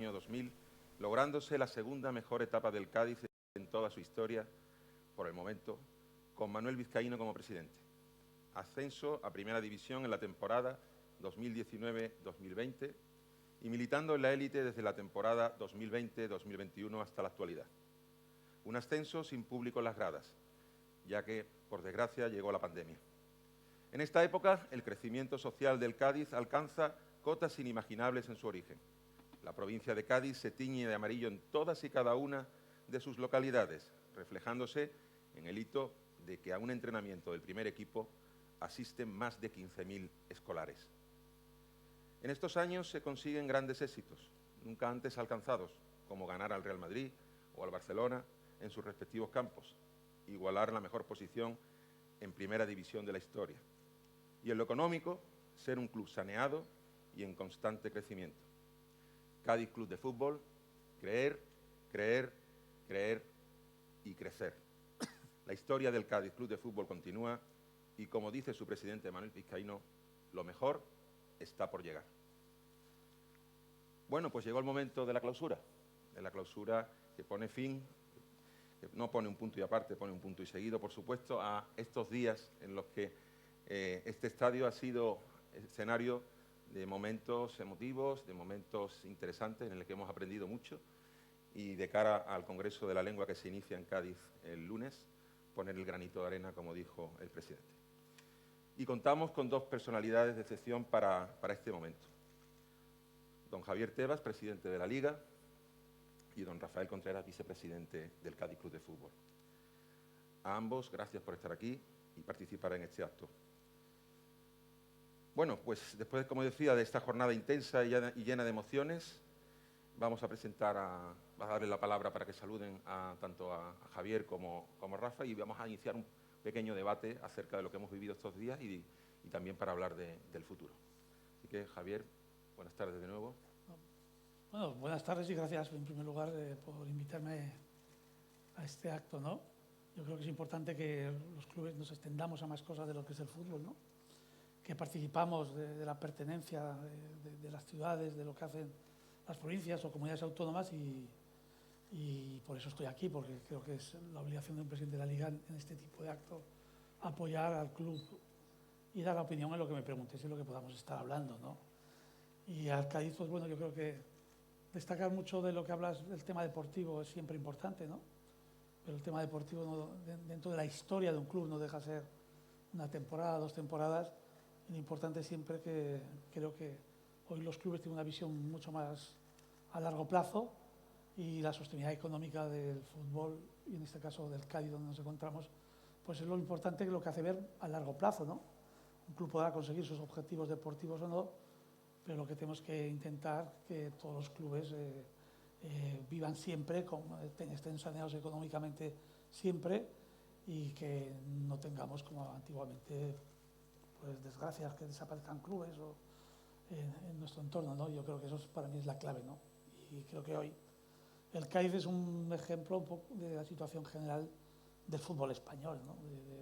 año 2000, lográndose la segunda mejor etapa del Cádiz en toda su historia, por el momento, con Manuel Vizcaíno como presidente. Ascenso a Primera División en la temporada 2019-2020 y militando en la élite desde la temporada 2020-2021 hasta la actualidad. Un ascenso sin público en las gradas, ya que, por desgracia, llegó la pandemia. En esta época, el crecimiento social del Cádiz alcanza cotas inimaginables en su origen. La provincia de Cádiz se tiñe de amarillo en todas y cada una de sus localidades, reflejándose en el hito de que a un entrenamiento del primer equipo asisten más de 15.000 escolares. En estos años se consiguen grandes éxitos, nunca antes alcanzados, como ganar al Real Madrid o al Barcelona en sus respectivos campos, igualar la mejor posición en Primera División de la historia. Y en lo económico, ser un club saneado y en constante crecimiento. Cádiz Club de Fútbol, creer, creer, creer y crecer. La historia del Cádiz Club de Fútbol continúa y, como dice su presidente Manuel Vizcaíno, lo mejor está por llegar. Bueno, pues llegó el momento de la clausura que pone fin, que no pone un punto y aparte, pone un punto y seguido, por supuesto, a estos días en los que este estadio ha sido escenario de momentos emotivos, de momentos interesantes en los que hemos aprendido mucho y de cara al Congreso de la Lengua que se inicia en Cádiz el lunes, poner el granito de arena, como dijo el presidente. Y contamos con dos personalidades de excepción para este momento. Don Javier Tebas, presidente de la Liga, y don Rafael Contreras, vicepresidente del Cádiz Club de Fútbol. A ambos, gracias por estar aquí y participar en este acto. Bueno, pues después, como decía, de esta jornada intensa y llena de emociones, vamos a darle la palabra para que saluden tanto a Javier como a Rafa y vamos a iniciar un pequeño debate acerca de lo que hemos vivido estos días y también para hablar del futuro. Así que, Javier, buenas tardes de nuevo. Bueno, buenas tardes y gracias en primer lugar por invitarme a este acto, ¿no? Yo creo que es importante que los clubes nos extendamos a más cosas de lo que es el fútbol, ¿no? Que participamos de la pertenencia de las ciudades, de lo que hacen las provincias o comunidades autónomas y por eso estoy aquí, porque creo que es la obligación de un presidente de la Liga en este tipo de acto apoyar al club y dar la opinión en lo que me preguntéis y en lo que podamos estar hablando, ¿no? Y al Cádiz, pues bueno, yo creo que destacar mucho de lo que hablas del tema deportivo es siempre importante, ¿no? Pero el tema deportivo dentro de la historia de un club no deja ser una temporada, 2 temporadas. Lo importante siempre que creo que hoy los clubes tienen una visión mucho más a largo plazo y la sostenibilidad económica del fútbol, y en este caso del Cádiz donde nos encontramos, pues es lo importante que lo que hace ver a largo plazo, ¿no? Un club podrá conseguir sus objetivos deportivos o no, pero lo que tenemos que intentar que todos los clubes vivan siempre, estén saneados económicamente siempre y que no tengamos como antiguamente pues desgracias que desaparezcan clubes en nuestro entorno, ¿no? Yo creo que eso para mí es la clave, ¿no? Y creo que hoy el Cádiz es un ejemplo un poco de la situación general del fútbol español, ¿no?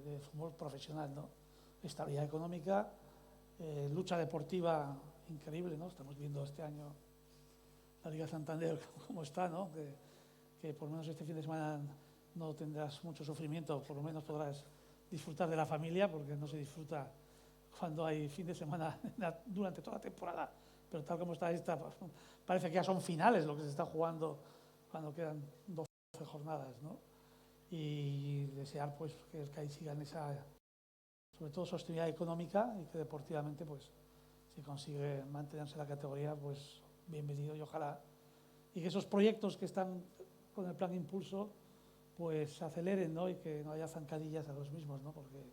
De fútbol profesional, ¿no? Estabilidad económica, lucha deportiva increíble, ¿no? Estamos viendo este año la Liga Santander cómo está, ¿no? Que por lo menos este fin de semana no tendrás mucho sufrimiento, por lo menos podrás disfrutar de la familia, porque no se disfruta cuando hay fin de semana durante toda la temporada, pero tal como está esta, parece que ya son finales lo que se está jugando cuando quedan 12 jornadas, ¿no? Y desear pues que el Cádiz siga en esa, sobre todo, sostenibilidad económica y que deportivamente pues si consigue mantenerse en la categoría, pues bienvenido y ojalá. Y que esos proyectos que están con el plan de impulso pues se aceleren, ¿no? Y que no haya zancadillas a los mismos, ¿no? Porque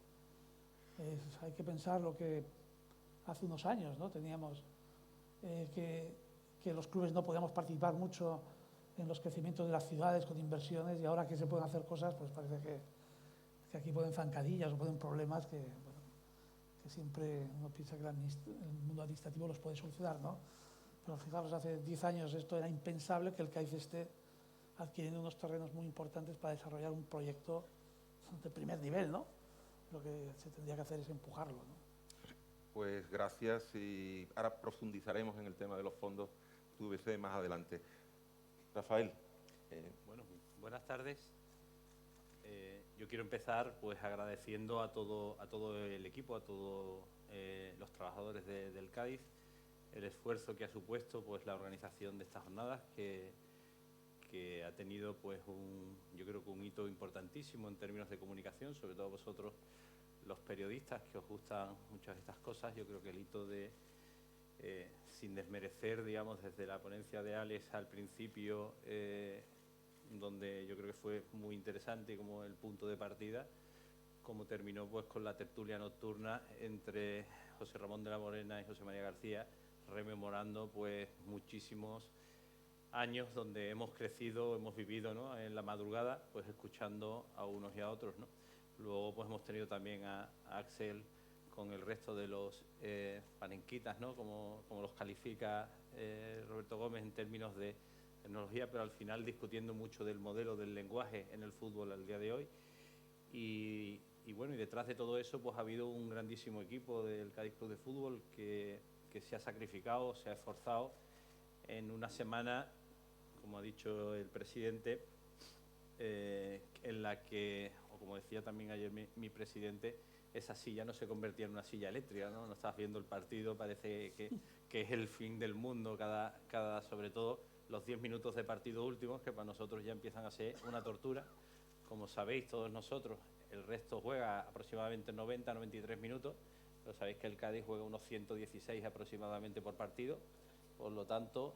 hay que pensar lo que hace unos años, ¿no? Teníamos que los clubes no podíamos participar mucho en los crecimientos de las ciudades con inversiones y ahora que se pueden hacer cosas, pues parece que aquí pueden zancadillas o pueden problemas que siempre uno piensa que el mundo administrativo los puede solucionar, ¿no? Pero fijaros, hace 10 años esto era impensable que el Cádiz esté adquiriendo unos terrenos muy importantes para desarrollar un proyecto de primer nivel, ¿no? Lo que se tendría que hacer es empujarlo, ¿no? Pues gracias y ahora profundizaremos en el tema de los fondos PVC más adelante. Rafael. Bueno, buenas tardes. Yo quiero empezar pues agradeciendo a todo el equipo, a todos los trabajadores del Cádiz, el esfuerzo que ha supuesto pues la organización de estas jornadas, que ha tenido pues yo creo que un hito importantísimo en términos de comunicación, sobre todo vosotros los periodistas que os gustan muchas de estas cosas. Yo creo que el hito de, sin desmerecer, digamos, desde la ponencia de Alex al principio, donde yo creo que fue muy interesante como el punto de partida, como terminó pues con la tertulia nocturna entre José Ramón de la Morena y José María García, rememorando pues muchísimos años donde hemos crecido, hemos vivido, ¿no?, en la madrugada, pues escuchando a unos y a otros, ¿no? Luego pues hemos tenido también a Axel con el resto de los panenquitas, ¿no?, como los califica Roberto Gómez en términos de tecnología, pero al final discutiendo mucho del modelo del lenguaje en el fútbol al día de hoy. Y bueno, y detrás de todo eso pues ha habido un grandísimo equipo del Cádiz Club de Fútbol que se ha sacrificado, se ha esforzado en una semana, como ha dicho el presidente, en la que, o como decía también ayer mi presidente, esa silla no se convertía en una silla eléctrica, ¿no? No estás viendo el partido, parece que es el fin del mundo, sobre todo los 10 minutos de partido últimos, que para nosotros ya empiezan a ser una tortura. Como sabéis todos nosotros, el resto juega aproximadamente 90-93 minutos, pero sabéis que el Cádiz juega unos 116 aproximadamente por partido. Por lo tanto,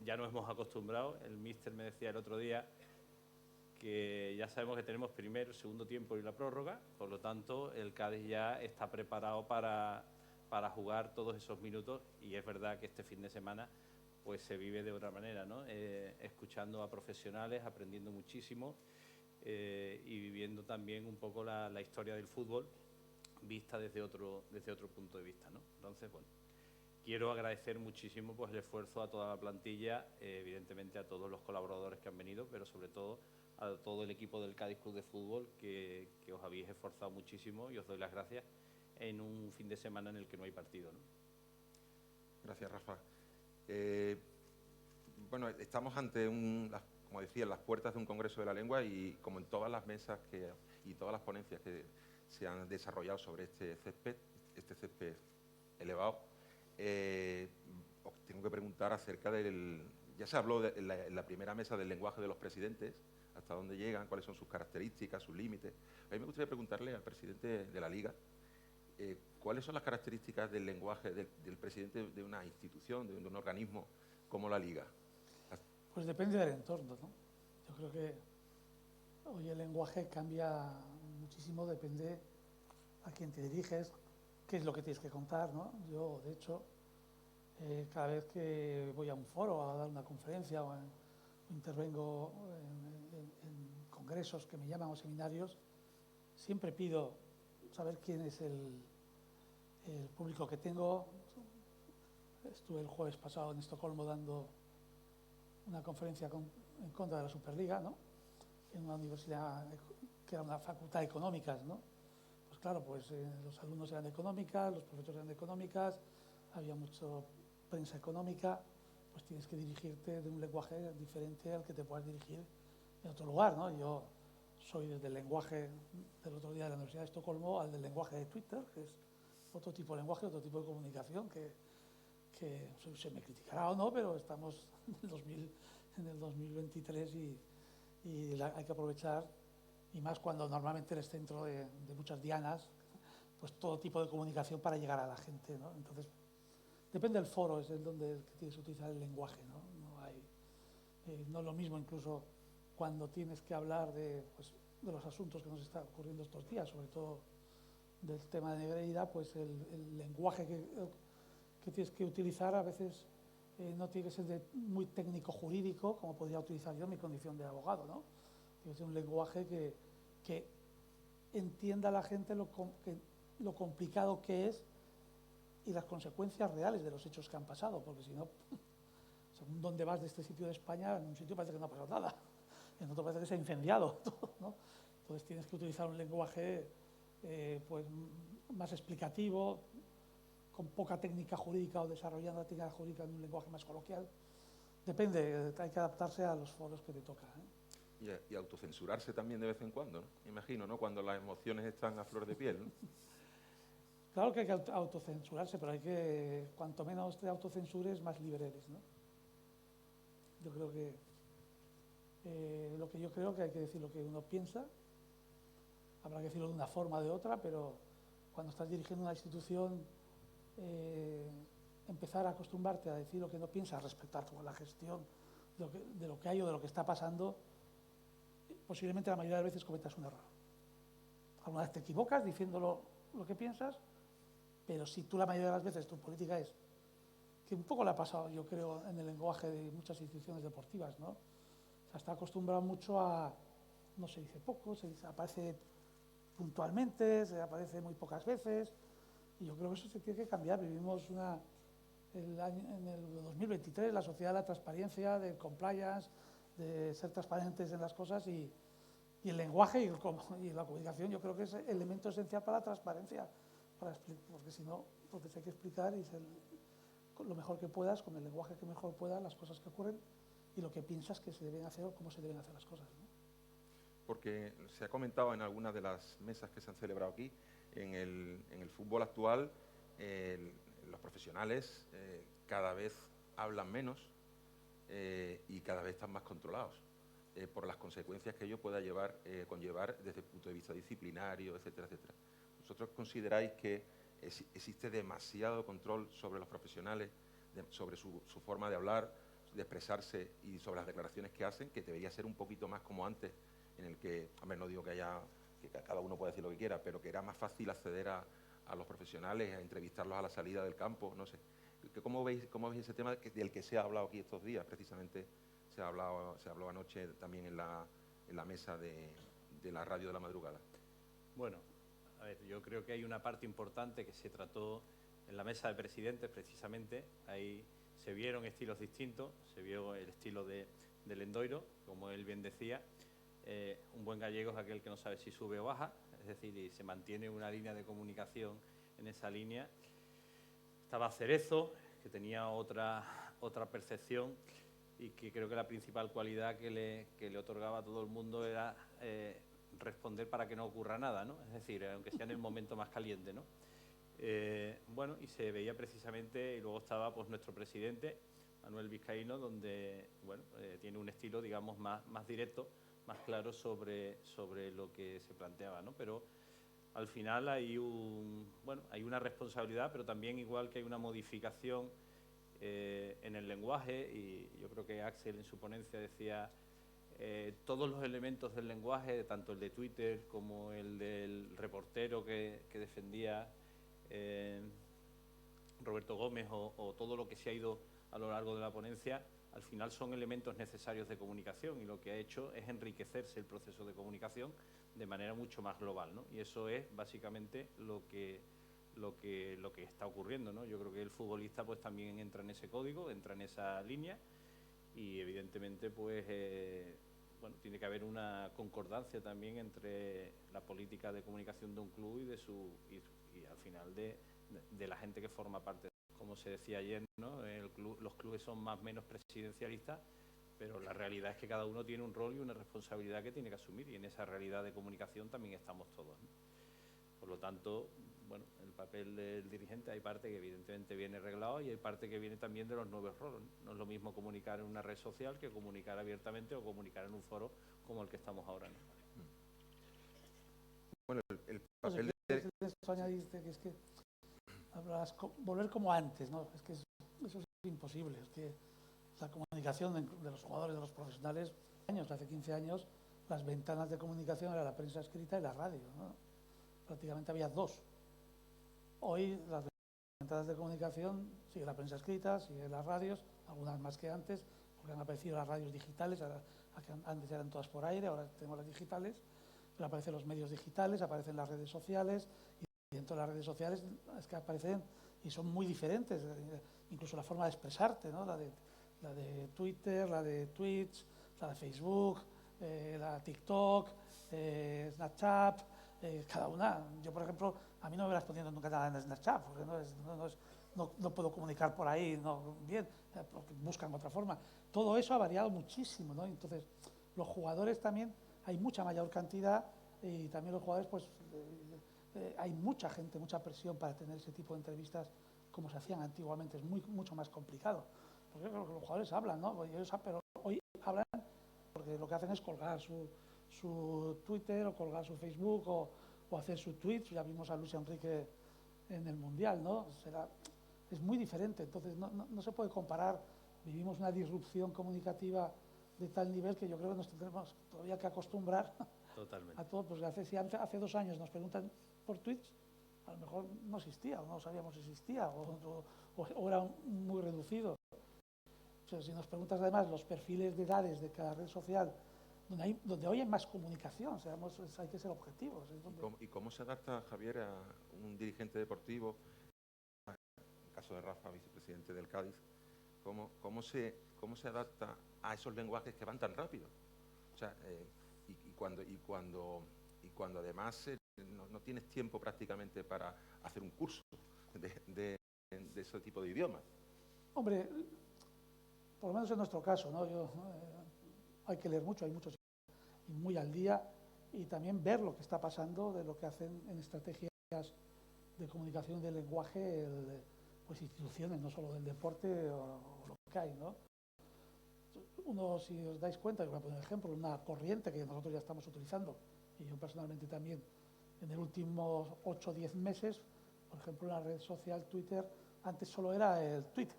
ya nos hemos acostumbrado. El míster me decía el otro día que ya sabemos que tenemos primero, segundo tiempo y la prórroga. Por lo tanto, el Cádiz ya está preparado para jugar todos esos minutos, y es verdad que este fin de semana pues se vive de otra manera, ¿no? Escuchando a profesionales, aprendiendo muchísimo y viviendo también un poco la historia del fútbol vista desde otro punto de vista, ¿no? Entonces, bueno, quiero agradecer muchísimo pues el esfuerzo a toda la plantilla, evidentemente a todos los colaboradores que han venido, pero sobre todo a todo el equipo del Cádiz Club de Fútbol que os habéis esforzado muchísimo, y os doy las gracias en un fin de semana en el que no hay partido, ¿no? Gracias, Rafa. Bueno, estamos ante como decía, las puertas de un Congreso de la Lengua, y como en todas las mesas y todas las ponencias que se han desarrollado sobre este césped elevado, os tengo que preguntar acerca ya se habló en la primera mesa del lenguaje de los presidentes, hasta dónde llegan, cuáles son sus características, sus límites. A mí me gustaría preguntarle al presidente de la Liga cuáles son las características del lenguaje del presidente de una institución, de un organismo como la Liga. Pues depende del entorno, ¿no? Yo creo que hoy el lenguaje cambia muchísimo, depende a quién te diriges, qué es lo que tienes que contar, ¿no? Yo, de hecho, cada vez que voy a un foro a dar una conferencia o intervengo en congresos que me llaman o seminarios, siempre pido saber quién es el público que tengo. Estuve el jueves pasado en Estocolmo dando una conferencia en contra de la Superliga, ¿no?, en una universidad que era una facultad de económicas, ¿no? Pues claro, pues los alumnos eran de económicas, los profesores eran de económicas, había mucha prensa económica, pues tienes que dirigirte de un lenguaje diferente al que te puedas dirigir en otro lugar, ¿no? Yo soy desde el lenguaje del otro día de la Universidad de Estocolmo al del lenguaje de Twitter, que es otro tipo de lenguaje, otro tipo de comunicación que se me criticará o no, pero estamos en el 2023 y hay que aprovechar, y más cuando normalmente eres centro de muchas dianas, pues todo tipo de comunicación para llegar a la gente, ¿no? Entonces, depende del foro, es el donde tienes que utilizar el lenguaje, ¿no? No es lo mismo incluso cuando tienes que hablar de los asuntos que nos están ocurriendo estos días, sobre todo del tema de Negreira, pues el lenguaje que tienes que utilizar a veces no tiene que ser muy técnico jurídico, como podría utilizar yo en mi condición de abogado, ¿no? Tiene que ser un lenguaje que entienda a la gente lo complicado que es y las consecuencias reales de los hechos que han pasado, porque si no, según dónde vas de este sitio de España, en un sitio parece que no ha pasado nada, en otro parece que se ha incendiado todo, ¿no? Entonces tienes que utilizar un lenguaje pues más explicativo, con poca técnica jurídica, o desarrollando la técnica jurídica en un lenguaje más coloquial. Depende, hay que adaptarse a los foros que te toca, ¿eh? Y autocensurarse también de vez en cuando, ¿no? Me imagino, ¿no? Cuando las emociones están a flor de piel, ¿no? Claro que hay que autocensurarse, pero hay que, cuanto menos te autocensures, más libre eres, ¿no? Yo creo que lo que yo creo que hay que decir lo que uno piensa, habrá que decirlo de una forma o de otra, pero cuando estás dirigiendo una institución, empezar a acostumbrarte a decir lo que no piensas respecto a la gestión de lo que hay o de lo que está pasando, posiblemente la mayoría de las veces cometas un error. Alguna vez te equivocas diciendo lo que piensas, pero si tú la mayoría de las veces tu política es, que un poco le ha pasado, yo creo, en el lenguaje de muchas instituciones deportivas, ¿no? Se está acostumbrado mucho a, no se dice poco, aparece puntualmente, se aparece muy pocas veces, y yo creo que eso se tiene que cambiar. Vivimos en el 2023 la sociedad de la transparencia, del compliance, de ser transparentes en las cosas, y el lenguaje y la comunicación yo creo que es el elemento esencial para la transparencia, porque si no, porque hay que explicar y ser lo mejor que puedas, con el lenguaje que mejor puedas, las cosas que ocurren y lo que piensas que se deben hacer o cómo se deben hacer las cosas, ¿no? Porque se ha comentado en algunas de las mesas que se han celebrado aquí, en el fútbol actual, los profesionales cada vez hablan menos y cada vez están más controlados por las consecuencias que ello pueda conllevar desde el punto de vista disciplinario, etcétera, etcétera. ¿Vosotros consideráis que existe demasiado control sobre los profesionales, sobre su forma de hablar, de expresarse y sobre las declaraciones que hacen, que debería ser un poquito más como antes, en el que, hombre, no digo que cada uno pueda decir lo que quiera, pero que era más fácil acceder a los profesionales, a entrevistarlos a la salida del campo, no sé. ¿Cómo veis ese tema del que se ha hablado aquí estos días? Precisamente se habló anoche también en la mesa de la radio de la madrugada. Bueno, a ver, yo creo que hay una parte importante que se trató en la mesa de presidentes, precisamente. Ahí se vieron estilos distintos, se vio el estilo del Endoiro, como él bien decía. Un buen gallego es aquel que no sabe si sube o baja, es decir, y se mantiene una línea de comunicación en esa línea. Estaba Cerezo, que tenía otra percepción, y que creo que la principal cualidad que le otorgaba a todo el mundo era responder para que no ocurra nada, ¿no? Es decir, aunque sea en el momento más caliente, ¿no? Bueno, y se veía precisamente, y luego estaba pues nuestro presidente, Manuel Vizcaíno, donde bueno, tiene un estilo, digamos, más directo, más claro sobre lo que se planteaba, ¿no? Pero al final hay una responsabilidad, pero también igual que hay una modificación en el lenguaje, y yo creo que Axel en su ponencia decía todos los elementos del lenguaje, tanto el de Twitter como el del reportero que defendía Roberto Gómez o todo lo que se ha ido a lo largo de la ponencia, al final son elementos necesarios de comunicación, y lo que ha hecho es enriquecerse el proceso de comunicación de manera mucho más global, ¿no? Y eso es básicamente lo que está ocurriendo, ¿no? Yo creo que el futbolista pues también entra en ese código, entra en esa línea, y evidentemente pues bueno, tiene que haber una concordancia también entre la política de comunicación de un club y al final de la gente que forma parte. Como se decía ayer, ¿no? Los clubes son más o menos presidencialistas, pero la realidad es que cada uno tiene un rol y una responsabilidad que tiene que asumir, y en esa realidad de comunicación también estamos todos, ¿no? Por lo tanto, bueno, el papel del dirigente, hay parte que evidentemente viene reglado y hay parte que viene también de los nuevos roles. No es lo mismo comunicar en una red social que comunicar abiertamente o comunicar en un foro como el que estamos ahora, ¿no? Bueno, el papel Esto añadiste que es que volver como antes, ¿no? Es que eso es imposible. Es que la comunicación de los jugadores, de los profesionales, hace 15 años, las ventanas de comunicación eran la prensa escrita y la radio, ¿no? Prácticamente había dos. Hoy las ventanas de comunicación sigue la prensa escrita, sigue las radios, algunas más que antes, porque han aparecido las radios digitales, antes eran todas por aire, ahora tenemos las digitales, pero aparecen los medios digitales, aparecen las redes sociales, y dentro de las redes sociales es que aparecen y son muy diferentes, incluso la forma de expresarte, ¿no? La de Twitter, la de Twitch, la de Facebook, la de TikTok, Snapchat, cada una. Yo, por ejemplo, a mí no me verás poniendo nunca nada en Snapchat, porque no es no puedo comunicar por ahí, no, bien, porque buscan otra forma. Todo eso ha variado muchísimo, ¿no? Entonces, los jugadores también, hay mucha mayor cantidad y también los jugadores, pues, hay mucha gente, mucha presión para tener ese tipo de entrevistas como se hacían antiguamente. Es mucho más complicado. Porque los jugadores hablan, ¿no? Pero hoy hablan porque lo que hacen es colgar su Twitter o colgar su Facebook o hacer su tweet. Ya vimos a Luis Enrique en el Mundial, ¿no? Es muy diferente, entonces no se puede comparar. Vivimos una disrupción comunicativa de tal nivel que yo creo que nos tendremos todavía que acostumbrar Totalmente. a todo. Pues si hace 2 años nos preguntan por tweets, a lo mejor no existía o no sabíamos si existía o era muy reducido. O sea, si nos preguntas además los perfiles de edades de cada red social, donde hoy hay más comunicación, o sea, hay que ser objetivos. ¿Y cómo se adapta, Javier, a un dirigente deportivo, en el caso de Rafa, vicepresidente del Cádiz, cómo se adapta a esos lenguajes que van tan rápido? O sea, cuando además no tienes tiempo prácticamente para hacer un curso de ese tipo de idiomas. Hombre, por lo menos en nuestro caso, ¿no? Hay que leer mucho, hay muchos y muy al día, y también ver lo que está pasando, de lo que hacen en estrategias de comunicación del lenguaje, pues instituciones, no solo del deporte o lo que hay, ¿no? Uno, si os dais cuenta, yo voy a poner ejemplo, una corriente que nosotros ya estamos utilizando, y yo personalmente también, en el últimos 8 o 10 meses, por ejemplo, la red social Twitter, antes solo era el tweet.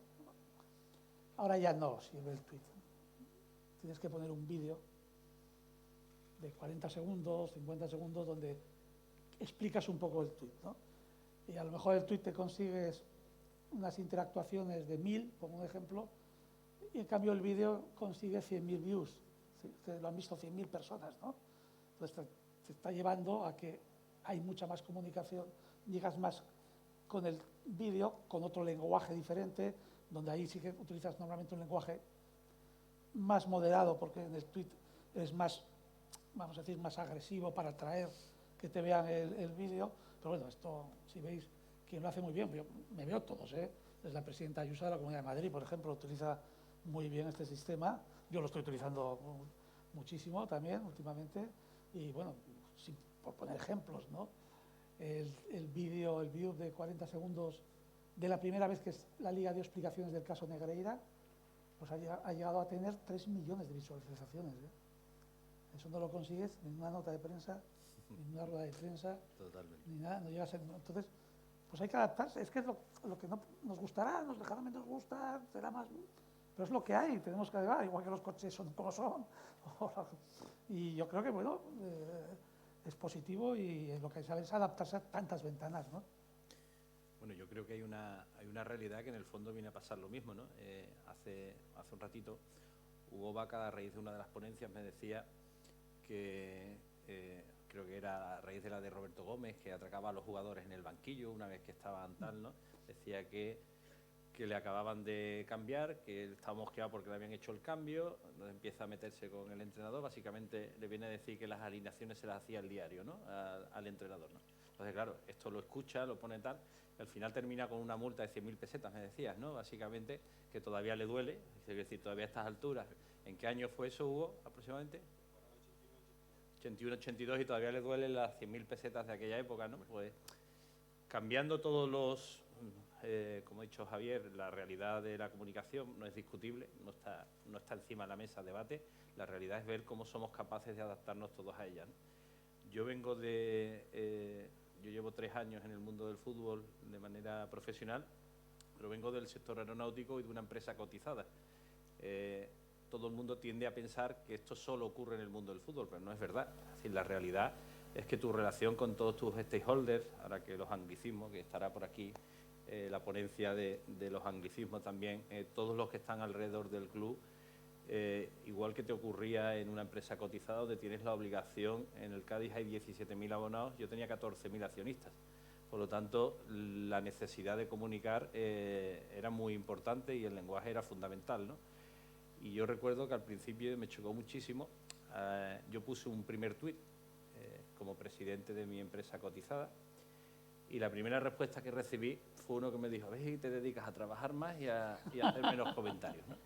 Ahora ya no sirve el tweet. Tienes que poner un vídeo de 40 segundos, 50 segundos, donde explicas un poco el tweet, ¿no? Y a lo mejor el tweet te consigues unas interactuaciones de 1000, como un ejemplo, y en cambio el vídeo consigue 100.000 views, que lo han visto 100.000 personas, ¿no? Entonces te está llevando a que hay mucha más comunicación, llegas más con el vídeo, con otro lenguaje diferente, donde ahí sí que utilizas normalmente un lenguaje más moderado, porque en el tweet es más, vamos a decir, más agresivo para atraer que te vean el vídeo. Pero bueno, esto, si veis, quien lo hace muy bien, yo me veo todos, ¿eh? Es la presidenta Ayuso de la Comunidad de Madrid, por ejemplo, utiliza muy bien este sistema. Yo lo estoy utilizando muchísimo también últimamente. Y bueno, por poner ejemplos, ¿no? El vídeo de 40 segundos de la primera vez que la Liga dio explicaciones del caso Negreira, pues ha llegado a tener 3 millones de visualizaciones, ¿eh? Eso no lo consigues ni en una nota de prensa, ni en una rueda de prensa. Totalmente. Ni nada, no llegas a... Entonces, pues hay que adaptarse. Es que es lo que no nos gustará, nos dejará menos gustar, será más... Pero es lo que hay, tenemos que llevar, igual que los coches son como son. Y yo creo que, bueno, es positivo y lo que hay que saber es adaptarse a tantas ventanas, ¿no? Bueno, yo creo que hay una realidad que en el fondo viene a pasar lo mismo, ¿no? Hace un ratito, Hugo Vaca, a raíz de una de las ponencias, me decía que creo que era a raíz de la de Roberto Gómez, que atracaba a los jugadores en el banquillo una vez que estaban tal, ¿no? Decía que le acababan de cambiar, que él estaba mosqueado porque le habían hecho el cambio, entonces empieza a meterse con el entrenador, básicamente le viene a decir que las alineaciones se las hacía el diario, ¿no? Al entrenador, ¿no? Entonces, claro, esto lo escucha, lo pone tal, y al final termina con una multa de 100.000 pesetas, me decías, ¿no? Básicamente, que todavía le duele, es decir, todavía a estas alturas. ¿En qué año fue eso, Hugo, aproximadamente? 81, 82, y todavía le duelen las 100.000 pesetas de aquella época, ¿no? Pues cambiando todos los... como ha dicho Javier, la realidad de la comunicación no es discutible, no está encima de la mesa de debate. La realidad es ver cómo somos capaces de adaptarnos todos a ella, ¿no? Yo llevo 3 años en el mundo del fútbol de manera profesional, pero vengo del sector aeronáutico y de una empresa cotizada. Todo el mundo tiende a pensar que esto solo ocurre en el mundo del fútbol, pero no es verdad. Es decir, la realidad es que tu relación con todos tus stakeholders, ahora que los anglicismos, que estará por aquí la ponencia de los anglicismos también, todos los que están alrededor del club, igual que te ocurría en una empresa cotizada donde tienes la obligación, en el Cádiz hay 17.000 abonados, yo tenía 14.000 accionistas. Por lo tanto, la necesidad de comunicar era muy importante y el lenguaje era fundamental, ¿no? Y yo recuerdo que al principio me chocó muchísimo. Yo puse un primer tuit como presidente de mi empresa cotizada Y la primera respuesta que recibí fue uno que me dijo: a ver si te dedicas a trabajar más y a hacer menos comentarios, ¿no?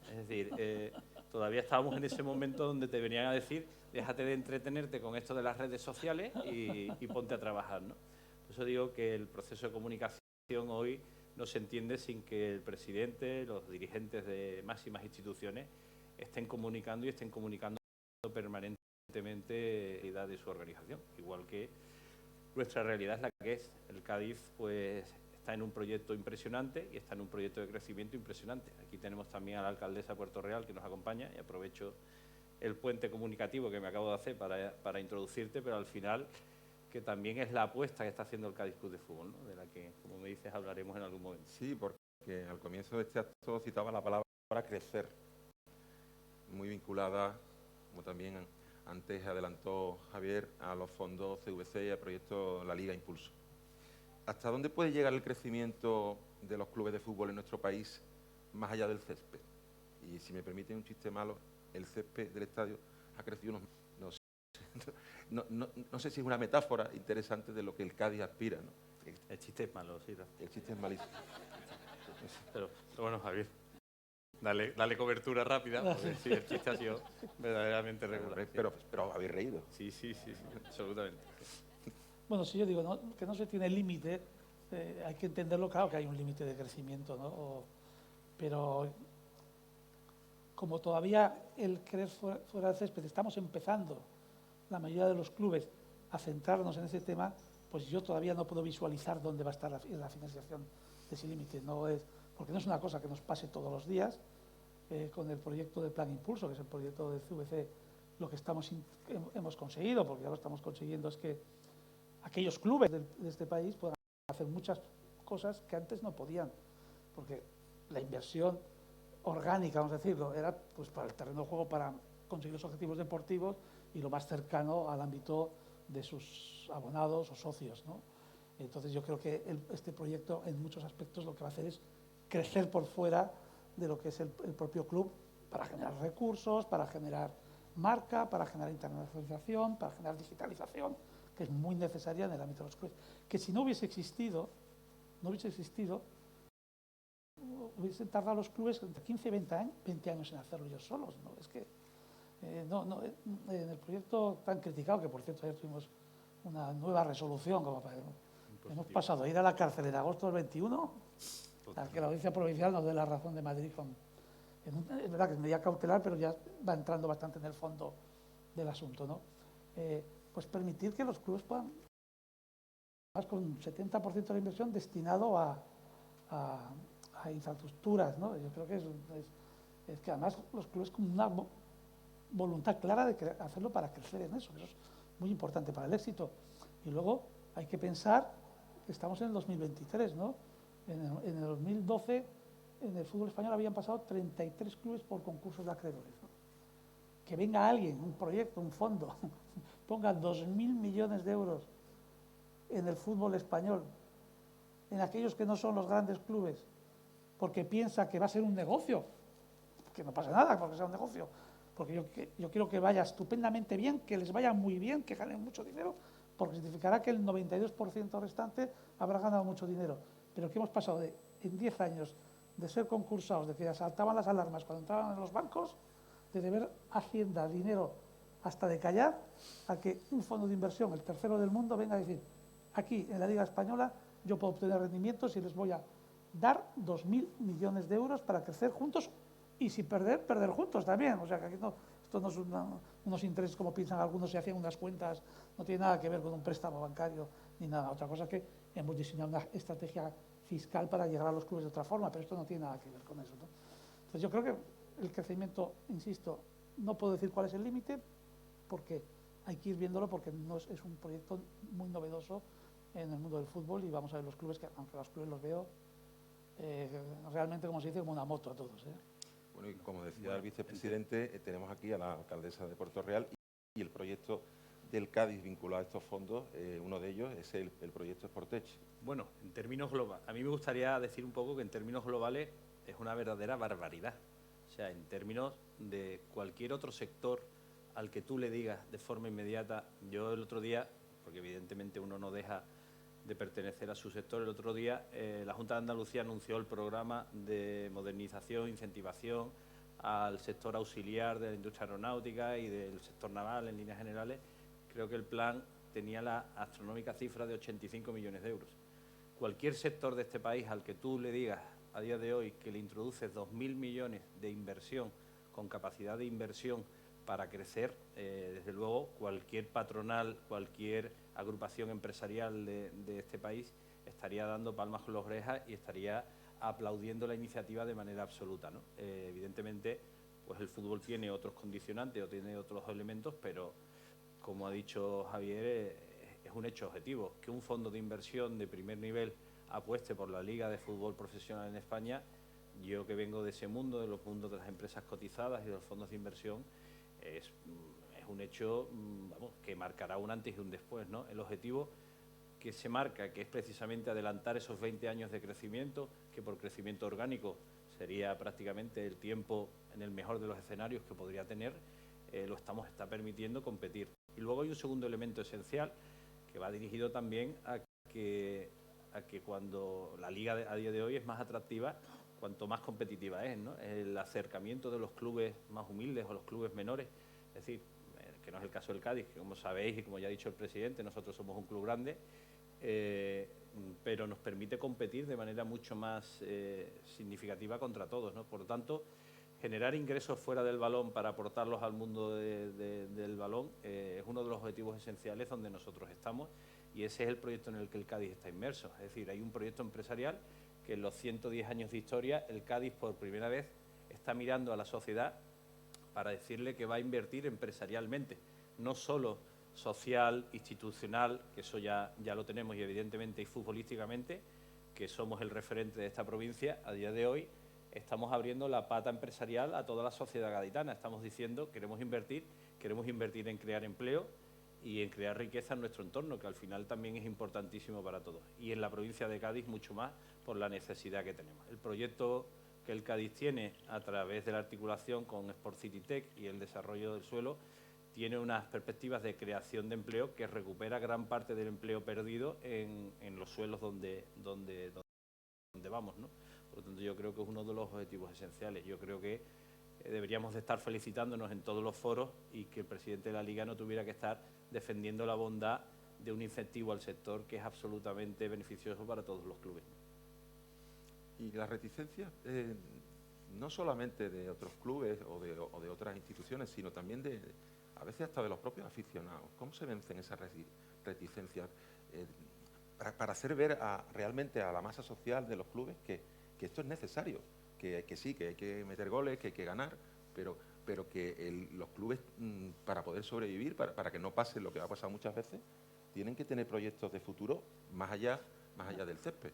Es decir, todavía estábamos en ese momento donde te venían a decir: déjate de entretenerte con esto de las redes sociales y ponte a trabajar, ¿no? Por eso digo que el proceso de comunicación hoy no se entiende sin que el presidente, los dirigentes de máximas instituciones estén comunicando permanentemente la realidad de su organización, igual que nuestra realidad es la que es. El Cádiz pues está en un proyecto impresionante y está en un proyecto de crecimiento impresionante. Aquí tenemos también a la alcaldesa de Puerto Real que nos acompaña, y aprovecho el puente comunicativo que me acabo de hacer para introducirte, pero al final que también es la apuesta que está haciendo el Cádiz Club de Fútbol, ¿no? De la que, como me dices, hablaremos en algún momento. Sí, porque al comienzo de este acto citaba la palabra crecer, muy vinculada, como también antes adelantó Javier, a los fondos CVC y al proyecto La Liga Impulso. ¿Hasta dónde puede llegar el crecimiento de los clubes de fútbol en nuestro país más allá del césped? Y si me permiten un chiste malo, el césped del estadio ha crecido no sé si es una metáfora interesante de lo que el Cádiz aspira, ¿no? El chiste es malo, sí. El chiste es malísimo. Pero bueno, Javier, dale cobertura rápida, porque sí, el chiste ha sido verdaderamente regular. Pero habéis reído. Sí, absolutamente. Bueno, si yo digo que no se tiene límite, hay que entenderlo, claro que hay un límite de crecimiento, ¿no? Pero como todavía el querer fuera del césped, estamos empezando, la mayoría de los clubes, a centrarnos en ese tema, pues yo todavía no puedo visualizar dónde va a estar la financiación de ese límite. Porque no es una cosa que nos pase todos los días. Con el proyecto de Plan Impulso, que es el proyecto del CVC, lo que hemos conseguido, porque ya lo estamos consiguiendo, es que aquellos clubes de este país puedan hacer muchas cosas que antes no podían, porque la inversión orgánica, vamos a decirlo, era pues para el terreno de juego, para conseguir los objetivos deportivos y lo más cercano al ámbito de sus abonados o socios, ¿no? Entonces yo creo que este proyecto en muchos aspectos lo que va a hacer es crecer por fuera de lo que es el propio club, para generar recursos, para generar marca, para generar internacionalización, para generar digitalización, que es muy necesaria en el ámbito de los clubes. Que si no hubiese existido, hubiesen tardado los clubes entre 15 y 20 años en hacerlo ellos solos, ¿no? Es que en el proyecto tan criticado, que por cierto ayer tuvimos una nueva resolución, hemos pasado a ir a la cárcel en agosto del 21, a que la audiencia provincial nos dé la razón de Madrid es verdad que es medida cautelar, pero ya va entrando bastante en el fondo del asunto, ¿no? Pues permitir que los clubes puedan, más con un 70% de la inversión destinado a infraestructuras, ¿no? Yo creo que es que además los clubes con una voluntad clara de hacerlo para crecer en eso es muy importante para el éxito. Y luego hay que pensar que estamos en el 2023, ¿no? En el 2012 en el fútbol español habían pasado 33 clubes por concursos de acreedores, ¿no? Que venga alguien, un proyecto, un fondo, ponga 2.000 millones de euros en el fútbol español, en aquellos que no son los grandes clubes, porque piensa que va a ser un negocio, que no pasa nada porque sea un negocio, porque yo quiero que vaya estupendamente bien, que les vaya muy bien, que ganen mucho dinero, porque significará que el 92% restante habrá ganado mucho dinero. Pero que hemos pasado en 10 años de ser concursados, de que saltaban las alarmas cuando entraban en los bancos, de deber Hacienda dinero hasta de callar, a que un fondo de inversión, el tercero del mundo, venga a decir: aquí en la Liga Española yo puedo obtener rendimientos y les voy a dar 2.000 millones de euros para crecer juntos, y si perder juntos también. O sea que aquí esto no son unos intereses como piensan algunos, se hacían unas cuentas, no tiene nada que ver con un préstamo bancario ni nada. Otra cosa es que hemos diseñado una estrategia fiscal para llegar a los clubes de otra forma, pero esto no tiene nada que ver con eso, ¿no? Entonces yo creo que el crecimiento, insisto, no puedo decir cuál es el límite, porque hay que ir viéndolo, porque es un proyecto muy novedoso en el mundo del fútbol, y vamos a ver los clubes, que aunque los clubes los veo realmente, como se dice, como una moto a todos, ¿eh? Bueno, y como decía el vicepresidente, tenemos aquí a la alcaldesa de Puerto Real y el proyecto del Cádiz vinculado a estos fondos, uno de ellos es el proyecto Sportech. Bueno, en términos globales, a mí me gustaría decir un poco que en términos globales es una verdadera barbaridad. O sea, en términos de cualquier otro sector al que tú le digas de forma inmediata, yo el otro día, porque evidentemente uno no deja de pertenecer a su sector. El otro día la Junta de Andalucía anunció el programa de modernización, incentivación al sector auxiliar de la industria aeronáutica y del sector naval en líneas generales. Creo que el plan tenía la astronómica cifra de 85 millones de euros. Cualquier sector de este país al que tú le digas a día de hoy que le introduces 2.000 millones de inversión, con capacidad de inversión para crecer, desde luego cualquier patronal, cualquier agrupación empresarial de este país estaría dando palmas con las orejas y estaría aplaudiendo la iniciativa de manera absoluta, ¿no? Evidentemente, pues el fútbol tiene otros condicionantes o tiene otros elementos, pero como ha dicho Javier, es un hecho objetivo que un fondo de inversión de primer nivel apueste por la Liga de Fútbol Profesional en España. Yo, que vengo de ese mundo, de los mundos de las empresas cotizadas y de los fondos de inversión, es un hecho, vamos, que marcará un antes y un después, ¿no? El objetivo que se marca, que es precisamente adelantar esos 20 años de crecimiento, que por crecimiento orgánico sería prácticamente el tiempo en el mejor de los escenarios que podría tener, está permitiendo competir. Y luego hay un segundo elemento esencial que va dirigido también a que cuando la Liga a día de hoy es más atractiva, cuanto más competitiva es, ¿no? El acercamiento de los clubes más humildes o los clubes menores, es decir, que no es el caso del Cádiz, que como sabéis y como ya ha dicho el presidente, nosotros somos un club grande, pero nos permite competir de manera mucho más significativa contra todos, ¿no? Por lo tanto, generar ingresos fuera del balón para aportarlos al mundo del balón es uno de los objetivos esenciales donde nosotros estamos, y ese es el proyecto en el que el Cádiz está inmerso. Es decir, hay un proyecto empresarial que en los 110 años de historia el Cádiz por primera vez está mirando a la sociedad para decirle que va a invertir empresarialmente, no solo social, institucional, que eso ya lo tenemos, y evidentemente y futbolísticamente, que somos el referente de esta provincia. A día de hoy estamos abriendo la pata empresarial a toda la sociedad gaditana. Estamos diciendo queremos invertir en crear empleo y en crear riqueza en nuestro entorno, que al final también es importantísimo para todos. Y en la provincia de Cádiz mucho más por la necesidad que tenemos. El proyecto que el Cádiz tiene a través de la articulación con Sport City Tech y el desarrollo del suelo tiene unas perspectivas de creación de empleo que recupera gran parte del empleo perdido en los suelos donde vamos, ¿no? Por lo tanto, yo creo que es uno de los objetivos esenciales. Yo creo que deberíamos de estar felicitándonos en todos los foros y que el presidente de la Liga no tuviera que estar defendiendo la bondad de un incentivo al sector que es absolutamente beneficioso para todos los clubes. Y las reticencias, no solamente de otros clubes o de otras instituciones, sino también a veces hasta de los propios aficionados. ¿Cómo se vencen esas reticencias para hacer ver realmente a la masa social de los clubes que esto es necesario, que sí, que hay que meter goles, que hay que ganar, pero que los clubes, para poder sobrevivir, para que no pase lo que ha pasado muchas veces, tienen que tener proyectos de futuro más allá del césped?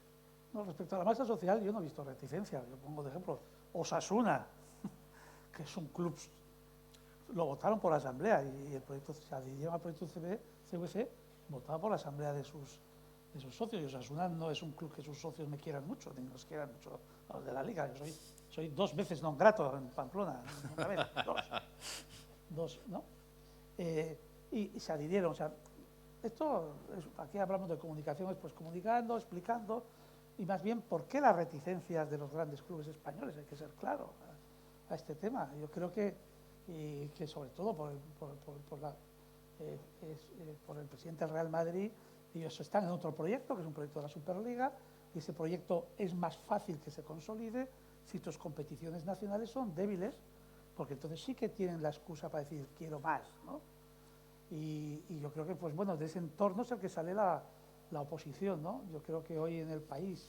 No, respecto a la masa social, yo no he visto reticencia. Yo pongo de ejemplo Osasuna, que es un club, lo votaron por la asamblea y el proyecto, se adhirieron al proyecto CVC, votado por la asamblea de sus socios. Y Osasuna no es un club que sus socios me quieran mucho, ni nos quieran mucho a los de la Liga. Yo soy 2 veces non grato en Pamplona, una vez, dos, ¿no? Y se adhirieron. O sea, aquí hablamos de comunicaciones, pues comunicando, explicando, y más bien por qué las reticencias de los grandes clubes españoles, hay que ser claro a este tema. Yo creo que sobre todo por el presidente del Real Madrid, ellos están en otro proyecto, que es un proyecto de la Superliga, y ese proyecto es más fácil que se consolide si tus competiciones nacionales son débiles, porque entonces sí que tienen la excusa para decir quiero más, ¿no? Y yo creo que, pues bueno, de ese entorno es el que sale la oposición, ¿no? Yo creo que hoy en El País,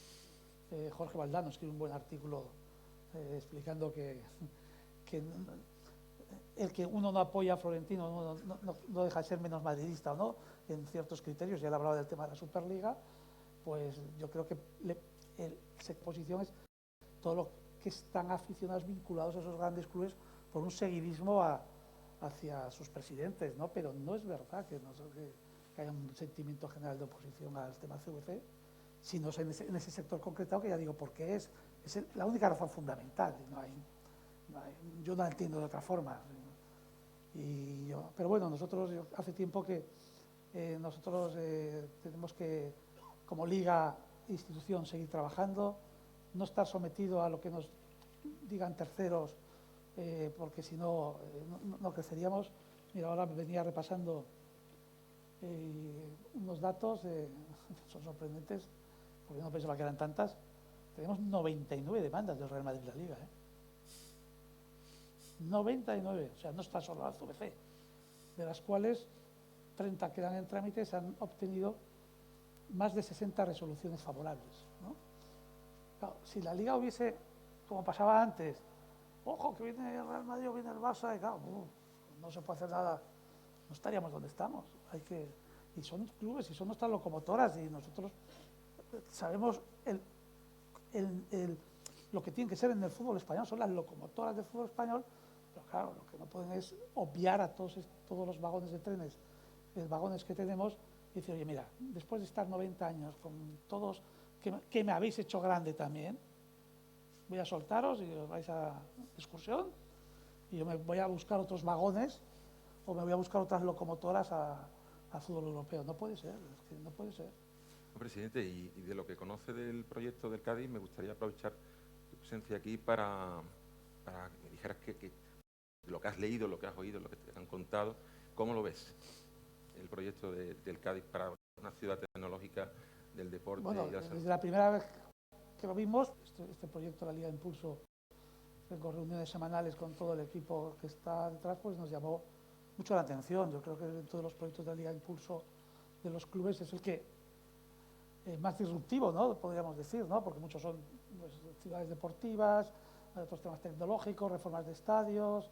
Jorge Valdano escribe un buen artículo explicando que el que uno no apoya a Florentino no deja de ser menos madridista o no, en ciertos criterios. Ya él hablaba del tema de la Superliga, pues yo creo que se posiciona todo lo que están aficionados vinculados a esos grandes clubes por un seguidismo hacia sus presidentes, ¿no? Pero no es verdad que haya un sentimiento general de oposición al tema CVC, sino en ese sector concretado, que ya digo, porque es la única razón fundamental. Yo no la entiendo de otra forma. Pero bueno, hace tiempo que nosotros tenemos que como liga e institución seguir trabajando, no estar sometido a lo que nos digan terceros, porque si no, no creceríamos. Mira, ahora me venía repasando unos datos, son sorprendentes, porque no pensaba que eran tantas. Tenemos 99 demandas del Real Madrid en la Liga, 99, o sea, no está solo la CVC, de las cuales 30 quedan en trámite, se han obtenido más de 60 resoluciones favorables, ¿no? Claro, si la Liga hubiese, como pasaba antes, ojo, que viene el Real Madrid o viene el Barça, y claro, no se puede hacer nada, no estaríamos donde estamos. Y son clubes, y son nuestras locomotoras, y nosotros sabemos lo que tiene que ser en el fútbol español, son las locomotoras del fútbol español, pero claro, lo que no pueden es obviar a todos los vagones de trenes, vagones que tenemos, y decir, oye, mira, después de estar 90 años con todos, que me habéis hecho grande también, voy a soltaros y os vais a excursión, y yo me voy a buscar otros vagones, o me voy a buscar otras locomotoras al fútbol europeo. No puede ser, es que no puede ser. Presidente, y de lo que conoce del proyecto del Cádiz, me gustaría aprovechar tu presencia aquí para que me dijeras que lo que has leído, lo que has oído, lo que te han contado, ¿cómo lo ves el proyecto del Cádiz para una ciudad tecnológica del deporte? Bueno, desde la primera vez que lo vimos, este proyecto de la Liga de Impulso, con reuniones semanales con todo el equipo que está detrás, pues nos llamó mucho la atención. Yo creo que de todos los proyectos de la Liga de Impulso de los clubes es el que más disruptivo, ¿no? Podríamos decir, ¿no? Porque muchos son pues, ciudades deportivas, otros temas tecnológicos, reformas de estadios,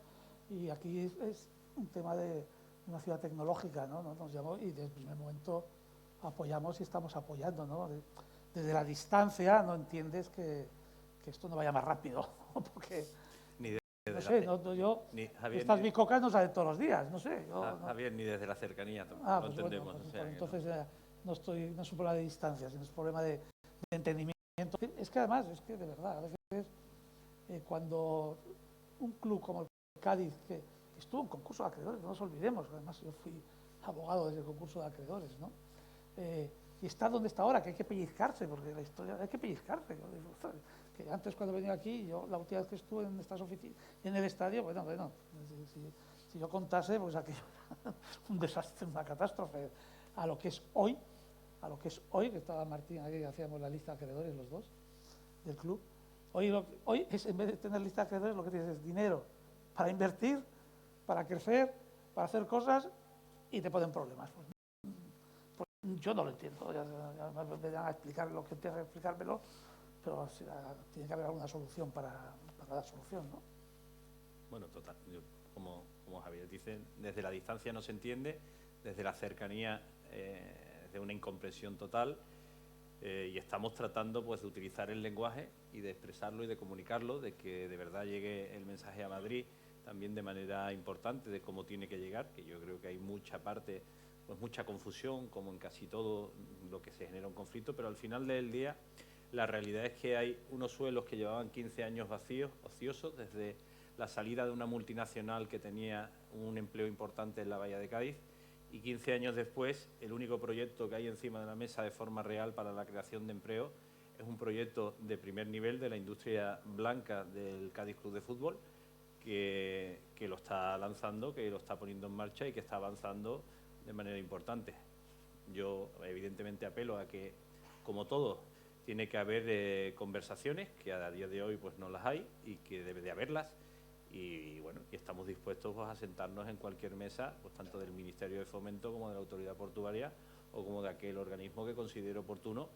y aquí es un tema de una ciudad tecnológica, ¿no? Nos llamó y desde el primer momento apoyamos y estamos apoyando, ¿no? Desde la distancia no entiendes que esto no vaya más rápido, ¿no? Porque ni desde no sé, yo Javier, estas bicocas no salen todos los días, no sé. Javier, ni desde la cercanía lo pues entendemos. Bueno, o sea, entonces no es un problema de distancia, sino es un problema de entendimiento. Es que además, es que de verdad, a veces cuando un club como el Cádiz, que estuvo en concurso de acreedores, no nos olvidemos, además yo fui abogado desde el concurso de acreedores, ¿no? Y está donde está ahora, que hay que pellizcarse, porque la historia hay que pellizcarse. Que antes cuando venía aquí, yo la última vez que estuve en estas oficinas, en el estadio, bueno, si yo contase, pues aquello era un desastre, una catástrofe. A lo que es hoy, que estaba Martín aquí, que hacíamos la lista de acreedores los dos del club, hoy es, en vez de tener lista de acreedores, lo que tienes es dinero para invertir, para crecer, para hacer cosas, y te ponen problemas. Pues yo no lo entiendo, ya me van a explicar lo que tenga que explicármelo, pero tiene que haber alguna solución para dar solución, ¿no? Bueno, total. Como Javier dice, desde la distancia no se entiende, desde la cercanía de una incomprensión total, y estamos tratando pues de utilizar el lenguaje y de expresarlo y de comunicarlo, de que de verdad llegue el mensaje a Madrid también de manera importante de cómo tiene que llegar, que yo creo que hay mucha confusión, como en casi todo lo que se genera un conflicto, pero al final del día la realidad es que hay unos suelos que llevaban 15 años vacíos, ociosos, desde la salida de una multinacional que tenía un empleo importante en la Bahía de Cádiz, y 15 años después el único proyecto que hay encima de la mesa de forma real para la creación de empleo es un proyecto de primer nivel de la industria blanca del Cádiz Club de Fútbol, que lo está lanzando, que lo está poniendo en marcha y que está avanzando de manera importante. Yo evidentemente apelo a que, como todo, tiene que haber conversaciones, que a día de hoy pues no las hay y que debe de haberlas, y bueno, y estamos dispuestos pues, a sentarnos en cualquier mesa, pues tanto del Ministerio de Fomento como de la Autoridad Portuaria o como de aquel organismo que considere oportuno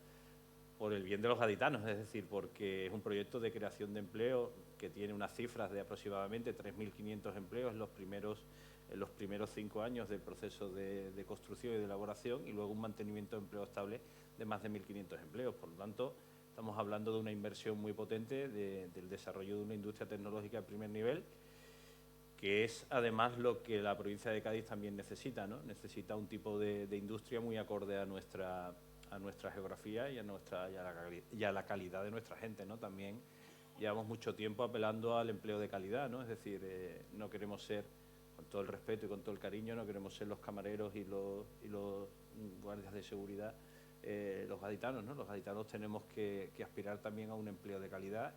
por el bien de los gaditanos, es decir, porque es un proyecto de creación de empleo que tiene unas cifras de aproximadamente 3.500 empleos en los primeros 5 años del proceso de construcción y de elaboración, y luego un mantenimiento de empleo estable de más de 1.500 empleos. Por lo tanto, estamos hablando de una inversión muy potente del desarrollo de una industria tecnológica de primer nivel, que es además lo que la provincia de Cádiz también necesita, ¿no? Necesita un tipo de industria muy acorde a nuestra geografía y a la calidad de nuestra gente, ¿no? También llevamos mucho tiempo apelando al empleo de calidad, ¿no? Es decir, no queremos ser, con todo el respeto y con todo el cariño, no queremos ser los camareros y los guardias de seguridad los gaditanos, ¿no? Los gaditanos tenemos que aspirar también a un empleo de calidad,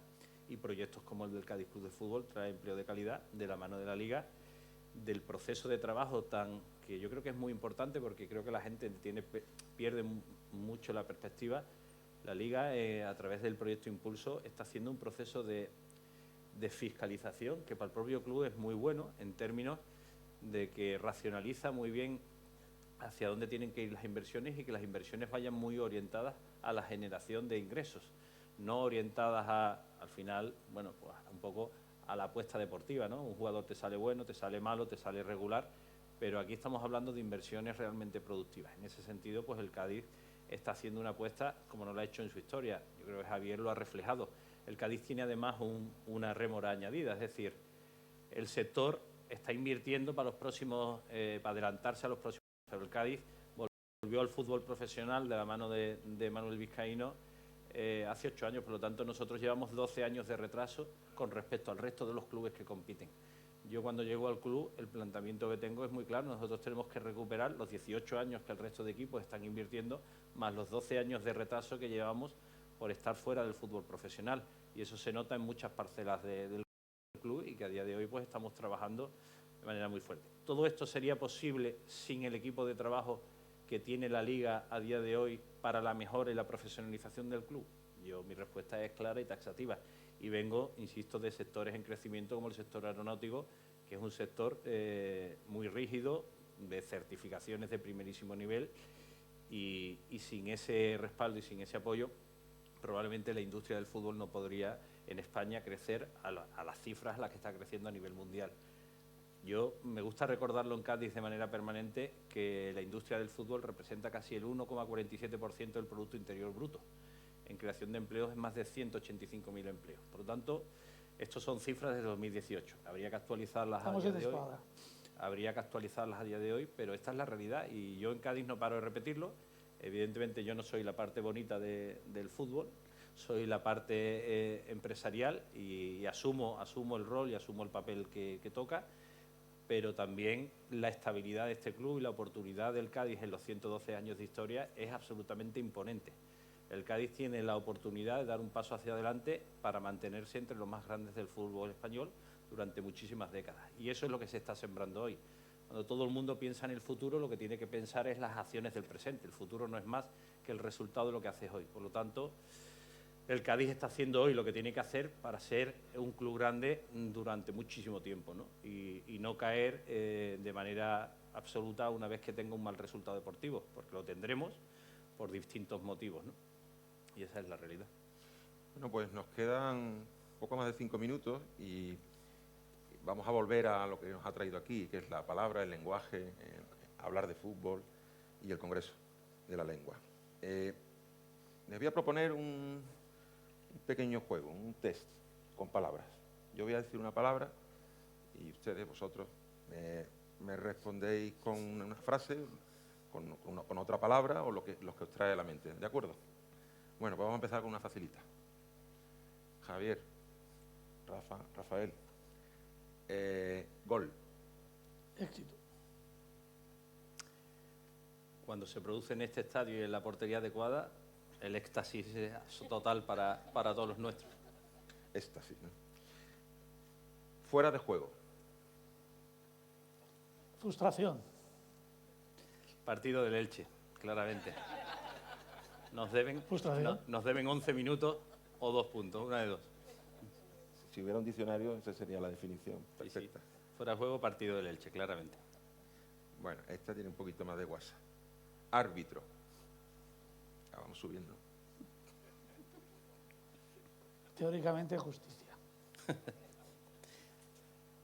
y proyectos como el del Cádiz Club de Fútbol trae empleo de calidad de la mano de la Liga, del proceso de trabajo que yo creo que es muy importante, porque creo que la gente pierde mucho la perspectiva. La Liga, a través del proyecto Impulso, está haciendo un proceso de fiscalización que para el propio club es muy bueno, en términos de que racionaliza muy bien hacia dónde tienen que ir las inversiones, y que las inversiones vayan muy orientadas a la generación de ingresos, no orientadas al final, bueno, pues un poco a la apuesta deportiva, ¿no? Un jugador te sale bueno, te sale malo, te sale regular, pero aquí estamos hablando de inversiones realmente productivas. En ese sentido, pues el Cádiz está haciendo una apuesta como no lo ha hecho en su historia. Yo creo que Javier lo ha reflejado. El Cádiz tiene además una rémora añadida, es decir, el sector está invirtiendo para adelantarse a los próximos. Pero el Cádiz volvió al fútbol profesional de la mano de Manuel Vizcaíno hace 8 años, por lo tanto nosotros llevamos 12 años de retraso con respecto al resto de los clubes que compiten. Yo cuando llego al club, el planteamiento que tengo es muy claro: nosotros tenemos que recuperar los 18 años que el resto de equipos están invirtiendo, más los 12 años de retraso que llevamos por estar fuera del fútbol profesional, y eso se nota en muchas parcelas del club, y que a día de hoy pues estamos trabajando de manera muy fuerte. Todo esto sería posible sin el equipo de trabajo que tiene la Liga a día de hoy para la mejora y la profesionalización del club. Mi respuesta es clara y taxativa, y vengo, insisto, de sectores en crecimiento como el sector aeronáutico, que es un sector muy rígido, de certificaciones de primerísimo nivel, y sin ese respaldo y sin ese apoyo, probablemente la industria del fútbol no podría en España crecer a las cifras a las que está creciendo a nivel mundial. Me gusta recordarlo en Cádiz de manera permanente, que la industria del fútbol representa casi el 1,47% del Producto Interior Bruto. En creación de empleos es más de 185.000 empleos. Por lo tanto, estos son cifras de 2018. Habría que actualizarlas a día de hoy. Habría que actualizarlas a día de hoy, pero esta es la realidad, y yo en Cádiz no paro de repetirlo. Evidentemente yo no soy la parte bonita del fútbol, soy la parte empresarial, y asumo el rol y asumo el papel que toca, pero también la estabilidad de este club y la oportunidad del Cádiz en los 112 años de historia es absolutamente imponente. El Cádiz tiene la oportunidad de dar un paso hacia adelante para mantenerse entre los más grandes del fútbol español durante muchísimas décadas, y eso es lo que se está sembrando hoy. Cuando todo el mundo piensa en el futuro, lo que tiene que pensar es las acciones del presente. El futuro no es más que el resultado de lo que haces hoy. Por lo tanto, el Cádiz está haciendo hoy lo que tiene que hacer para ser un club grande durante muchísimo tiempo, ¿no? Y no caer de manera absoluta una vez que tenga un mal resultado deportivo, porque lo tendremos por distintos motivos, ¿no? Y esa es la realidad. Bueno, pues nos quedan poco más de 5 minutos y vamos a volver a lo que nos ha traído aquí, que es la palabra, el lenguaje, hablar de fútbol y el Congreso de la Lengua. Les voy a proponer un pequeño juego, un test con palabras. Yo voy a decir una palabra y ustedes, vosotros, me respondéis con una frase, con otra palabra o lo que os trae a la mente. ¿De acuerdo? Bueno, pues vamos a empezar con una facilita. Javier, Rafael. Gol. Éxito. Cuando se produce en este estadio y en la portería adecuada, el éxtasis es total para todos los nuestros. Éxtasis, ¿no? Fuera de juego. Frustración. Partido del Elche, claramente. Nos deben 11 minutos o 2 puntos, una de dos. Si hubiera un diccionario, esa sería la definición perfecta. Sí. Fuera de juego, partido del Elche, claramente. Bueno, esta tiene un poquito más de guasa. Árbitro. Ya vamos subiendo. Teóricamente, justicia.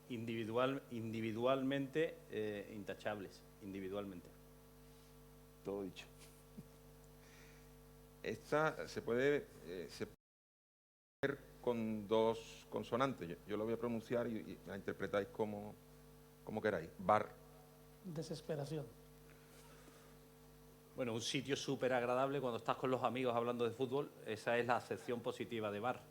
Individualmente, intachables. Individualmente. Todo dicho. Esta se puede ver con 2 consonantes. Yo lo voy a pronunciar y la interpretáis como queráis. Bar. Desesperación. Bueno, un sitio súper agradable cuando estás con los amigos hablando de fútbol. Esa es la acepción positiva de bar.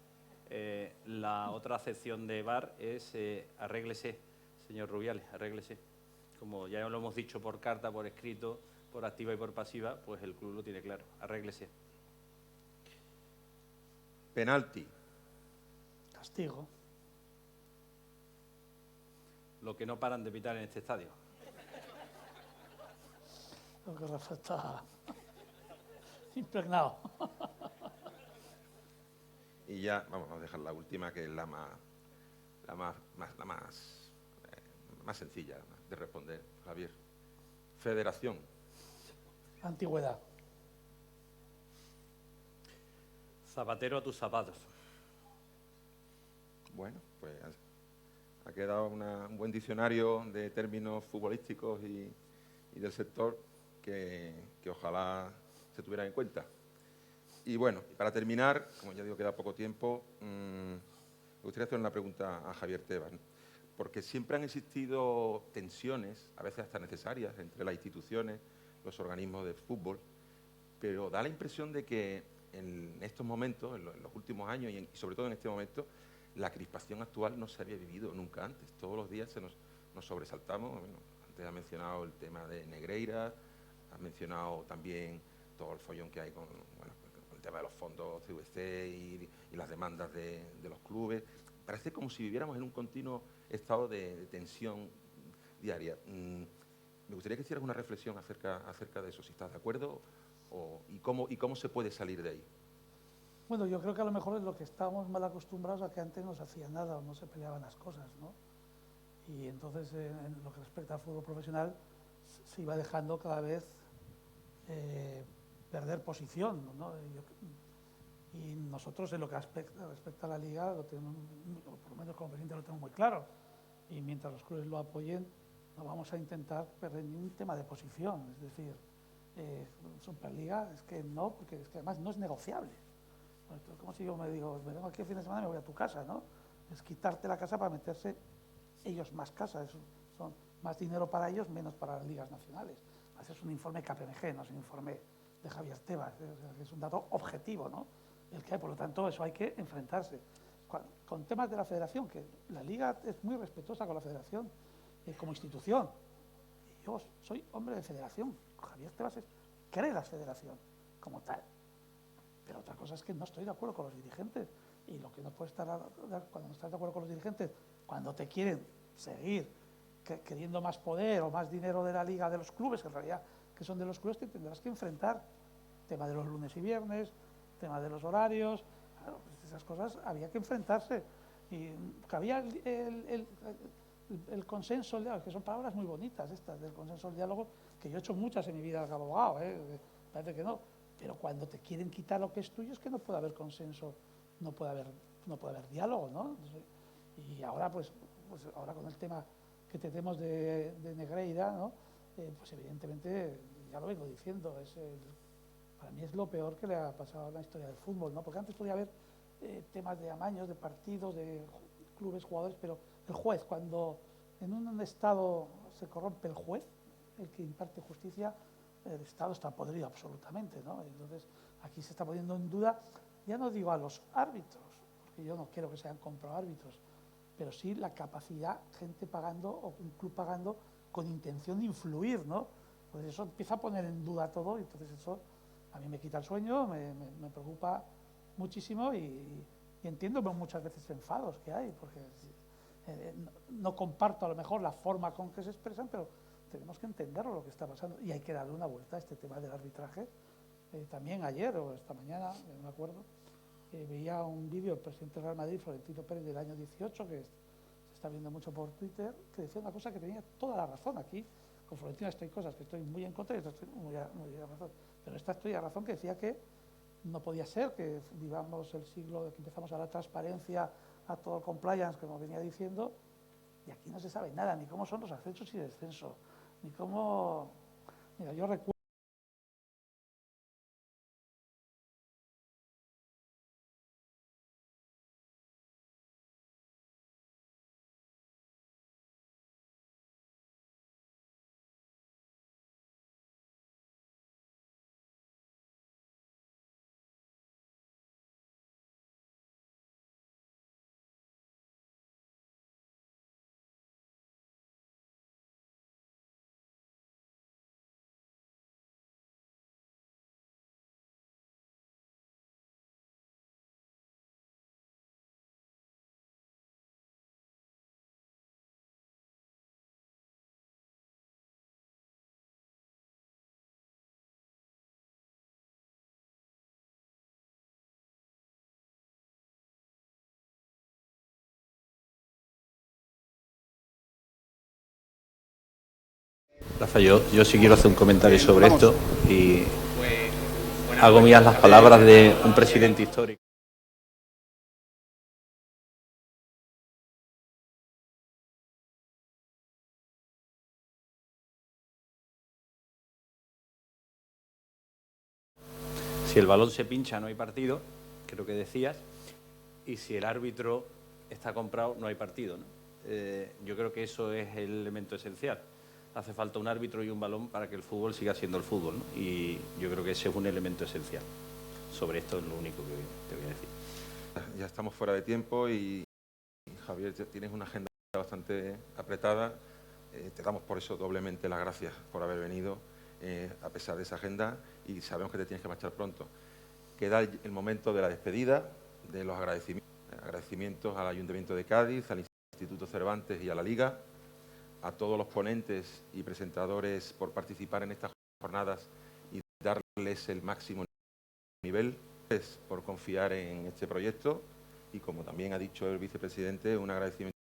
La otra acepción de bar es arréglese, señor Rubiales, arréglese. como ya lo hemos dicho por carta, por escrito, por activa y por pasiva, pues el club lo tiene claro. Arréglese. Penalti. Castigo. Lo que no paran de pitar en este estadio. Lo que respecta impregnado. Y ya, vamos a dejar la última, que es la más sencilla de responder, Javier. Federación. Antigüedad. Zapatero a tus zapatos. Bueno, pues ha quedado un buen diccionario de términos futbolísticos y del sector que ojalá se tuvieran en cuenta. Y bueno, para terminar, como ya digo, queda poco tiempo, me gustaría hacer una pregunta a Javier Tebas, ¿no? Porque siempre han existido tensiones, a veces hasta necesarias, entre las instituciones, los organismos de fútbol, pero da la impresión de que en estos momentos, en los últimos años y sobre todo en este momento, la crispación actual no se había vivido nunca antes. Todos los días nos sobresaltamos. Bueno, antes ha mencionado el tema de Negreira, ha mencionado también todo el follón que hay con el tema de los fondos CVC y las demandas de los clubes. Parece como si viviéramos en un continuo estado de tensión diaria. Me gustaría que hicieras una reflexión acerca de eso, si estás de acuerdo, y cómo se puede salir de ahí. Bueno, yo creo que a lo mejor es lo que estábamos mal acostumbrados a que antes no se hacía nada o no se peleaban las cosas, ¿no? Y entonces, en lo que respecta al fútbol profesional, se iba dejando cada vez perder posición, ¿no? Y nosotros, en lo que respecta a la Liga, lo tenemos, o por lo menos como presidente lo tengo muy claro, y mientras los clubes lo apoyen, no vamos a intentar perder ni un tema de posición. Es decir, Superliga es que no, porque es que además no es negociable. Como si yo me digo, me vengo aquí el fin de semana y me voy a tu casa, ¿no? Es quitarte la casa para meterse ellos más casa, son más dinero para ellos, menos para las ligas nacionales. Es un informe KPMG, no es un informe de Javier Tebas, es un dato objetivo, ¿no? El que hay, por lo tanto, eso hay que enfrentarse. Con temas de la federación, que la liga es muy respetuosa con la federación como institución. Y yo soy hombre de federación, Javier Tebas cree la federación como tal. Pero otra cosa es que no estoy de acuerdo con los dirigentes. Y lo que no puede estar, cuando no estás de acuerdo con los dirigentes, cuando te quieren seguir queriendo más poder o más dinero de la liga, de los clubes, que en realidad que son de los clubes, te tendrás que enfrentar. Tema de los lunes y viernes, tema de los horarios, claro, pues esas cosas había que enfrentarse. Y que había el consenso, que son palabras muy bonitas estas, del consenso, el diálogo, que yo he hecho muchas en mi vida como abogado, parece que no. Pero cuando te quieren quitar lo que es tuyo, es que no puede haber consenso, no puede haber diálogo, ¿no? Y ahora, pues ahora con el tema que tenemos de Negreira, ¿no? Pues evidentemente, ya lo vengo diciendo, para mí es lo peor que le ha pasado a la historia del fútbol, ¿no? Porque antes podía haber temas de amaños, de partidos, de clubes, jugadores, pero el juez, cuando en un estado se corrompe el juez, el que imparte justicia, el Estado está podrido absolutamente, ¿no? Entonces, aquí se está poniendo en duda, ya no digo a los árbitros, porque yo no quiero que sean comproárbitros, pero sí la capacidad, gente pagando o un club pagando con intención de influir, ¿no? Pues eso empieza a poner en duda todo, y entonces eso a mí me quita el sueño, me preocupa muchísimo y entiendo muchas veces enfados que hay, porque no comparto a lo mejor la forma con que se expresan, pero tenemos que entenderlo lo que está pasando y hay que darle una vuelta a este tema del arbitraje. También ayer o esta mañana, no me acuerdo, veía un vídeo del presidente del Real Madrid, Florentino Pérez, del año 18, que se está viendo mucho por Twitter, que decía una cosa que tenía toda la razón. Aquí, con Florentino estoy cosas que estoy muy en contra y otras estoy muy a razón. Pero esta estoy a razón, que decía que no podía ser que vivamos el siglo de que empezamos a la transparencia, a todo el compliance, como venía diciendo, y aquí no se sabe nada, ni cómo son los ascensos y descensos, ni cómo... Mira, yo recuerdo Rafa, yo sí quiero hacer un comentario sobre esto y hago mías las palabras de un presidente histórico. Si el balón se pincha no hay partido, creo que decías, y si el árbitro está comprado no hay partido, ¿no? Yo creo que eso es el elemento esencial. Hace falta un árbitro y un balón para que el fútbol siga siendo el fútbol, ¿no? Y yo creo que ese es un elemento esencial. Sobre esto es lo único que te voy a decir. Ya estamos fuera de tiempo y Javier, tienes una agenda bastante apretada. Te damos por eso doblemente las gracias por haber venido a pesar de esa agenda y sabemos que te tienes que marchar pronto. Queda el momento de la despedida, de los agradecimientos al Ayuntamiento de Cádiz, al Instituto Cervantes y a la Liga, a todos los ponentes y presentadores por participar en estas jornadas y darles el máximo nivel, por confiar en este proyecto y, como también ha dicho el vicepresidente, un agradecimiento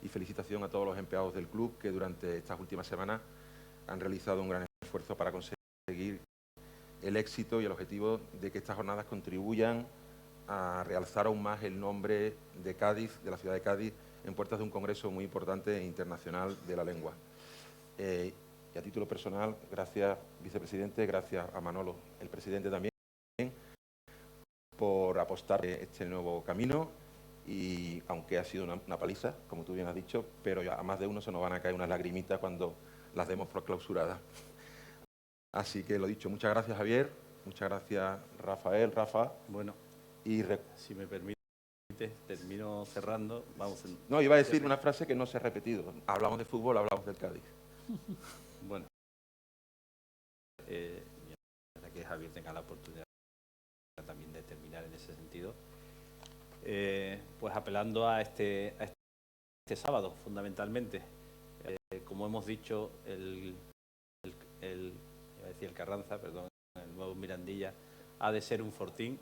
y felicitación a todos los empleados del club que durante estas últimas semanas han realizado un gran esfuerzo para conseguir el éxito y el objetivo de que estas jornadas contribuyan a realzar aún más el nombre de Cádiz, de la ciudad de Cádiz, en puertas de un congreso muy importante e internacional de la lengua. Y a título personal, gracias, vicepresidente, gracias a Manolo, el presidente también, por apostar por este nuevo camino y aunque ha sido una paliza, como tú bien has dicho, pero a más de uno se nos van a caer unas lagrimitas cuando las demos por clausuradas. Así que lo dicho, muchas gracias Javier, muchas gracias Rafa. Bueno, y si me permite, termino cerrando. No, iba a decir una frase que no se ha repetido. Hablamos de fútbol, hablamos del Cádiz. Bueno, para que Javier tenga la oportunidad también de terminar en ese sentido, pues apelando a este sábado, fundamentalmente. Como hemos dicho, iba a decir el Carranza, perdón, el nuevo Mirandilla, ha de ser un fortín.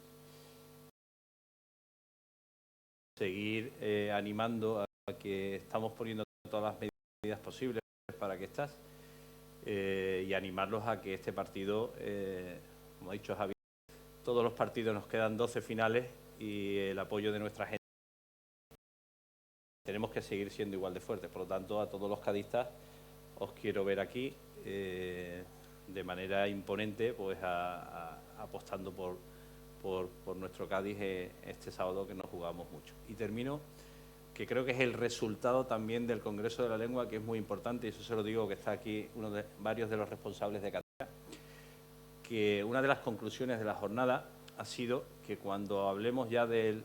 Seguir animando a que estamos poniendo todas las medidas posibles para que estás y animarlos a que este partido, como ha dicho Javier, todos los partidos nos quedan 12 finales y el apoyo de nuestra gente. Tenemos que seguir siendo igual de fuertes, por lo tanto a todos los cadistas os quiero ver aquí de manera imponente, pues apostando por nuestro Cádiz este sábado, que nos jugamos mucho. Y termino, que creo que es el resultado también del Congreso de la Lengua, que es muy importante, y eso se lo digo, que está aquí varios de los responsables de Cataluña, que una de las conclusiones de la jornada ha sido que cuando hablemos ya del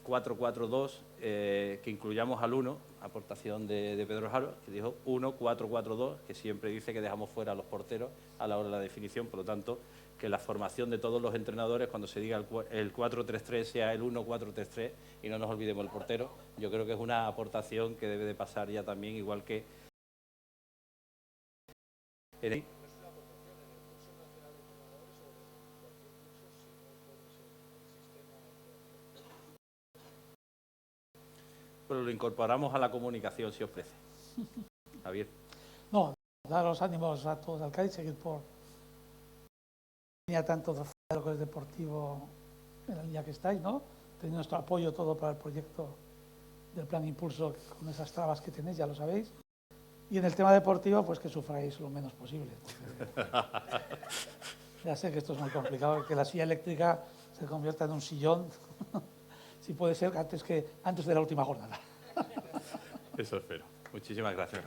4-4-2, que incluyamos al 1, aportación de Pedro Jaro, que dijo 1-4-4-2, que siempre dice que dejamos fuera a los porteros a la hora de la definición, por lo tanto, que la formación de todos los entrenadores, cuando se diga el 4-3-3, sea el 1-4-3-3 y no nos olvidemos el portero. Yo creo que es una aportación que debe de pasar ya también, igual que pero lo incorporamos a la comunicación, si os parece. Javier. No, dar los ánimos a todos al Cádiz, seguir por tanto de lo que es deportivo en la línea que estáis, ¿no? Tenéis nuestro apoyo todo para el proyecto del Plan Impulso, con esas trabas que tenéis, ya lo sabéis. Y en el tema deportivo, pues que sufráis lo menos posible. Ya sé que esto es muy complicado, que la silla eléctrica se convierta en un sillón, si puede ser, antes de la última jornada. Eso espero. Muchísimas gracias.